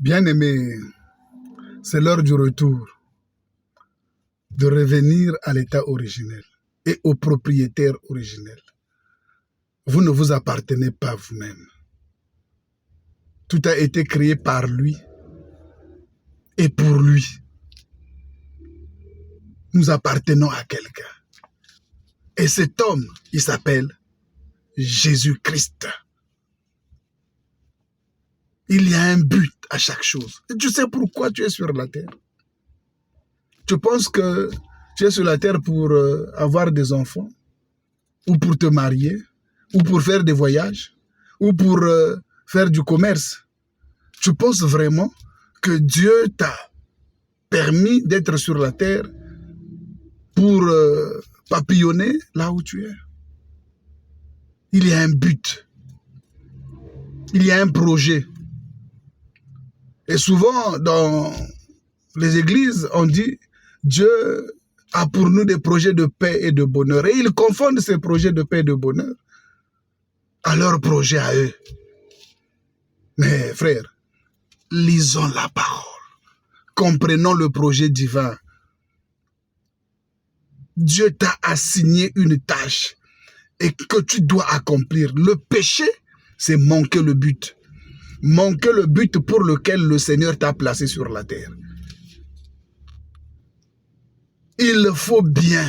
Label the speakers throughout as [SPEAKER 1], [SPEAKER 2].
[SPEAKER 1] Bien-aimés, c'est l'heure du retour, de revenir à l'état originel et au propriétaire originel. Vous ne vous appartenez pas vous-même. Tout a été créé par lui et pour lui. Nous appartenons à quelqu'un. Et cet homme, il s'appelle Jésus-Christ. Il y a un but à chaque chose. Et tu sais pourquoi tu es sur la terre? Tu penses que tu es sur la terre pour avoir des enfants, ou pour te marier, ou pour faire des voyages, ou pour faire du commerce. Tu penses vraiment que Dieu t'a permis d'être sur la terre pour papillonner là où tu es? Il y a un but. Il y a un projet. Et souvent, dans les églises, on dit Dieu a pour nous des projets de paix et de bonheur. Et ils confondent ces projets de paix et de bonheur à leurs projets à eux. Mais frères, lisons la parole. Comprenons le projet divin. Dieu t'a assigné une tâche et que tu dois accomplir. Le péché, c'est manquer le but. Manquer le but pour lequel le Seigneur t'a placé sur la terre. Il faut bien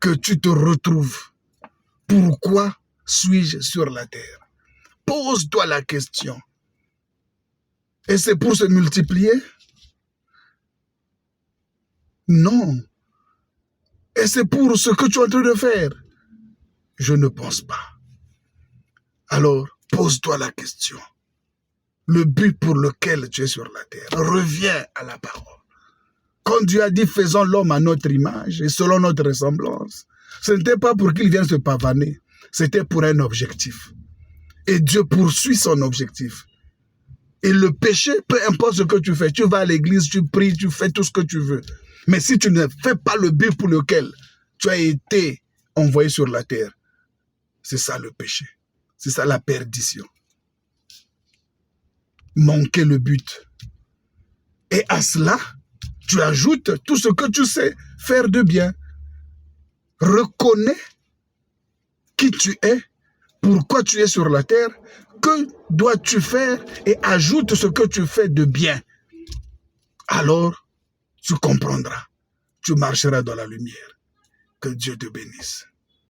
[SPEAKER 1] que tu te retrouves. Pourquoi suis-je sur la terre? Pose-toi la question. Et c'est pour se multiplier? Non. Et c'est pour ce que tu es en train de faire? Je ne pense pas. Alors, pose-toi la question. Le but pour lequel tu es sur la terre. Reviens à la parole. Quand Dieu a dit, faisons l'homme à notre image et selon notre ressemblance, ce n'était pas pour qu'il vienne se pavaner, c'était pour un objectif. Et Dieu poursuit son objectif. Et le péché, peu importe ce que tu fais, tu vas à l'église, tu pries, tu fais tout ce que tu veux. Mais si tu ne fais pas le but pour lequel tu as été envoyé sur la terre, c'est ça le péché. C'est ça la perdition. Manquer le but. Et à cela, tu ajoutes tout ce que tu sais faire de bien. Reconnais qui tu es, pourquoi tu es sur la terre, que dois-tu faire et ajoute ce que tu fais de bien. Alors, tu comprendras, tu marcheras dans la lumière. Que Dieu te bénisse.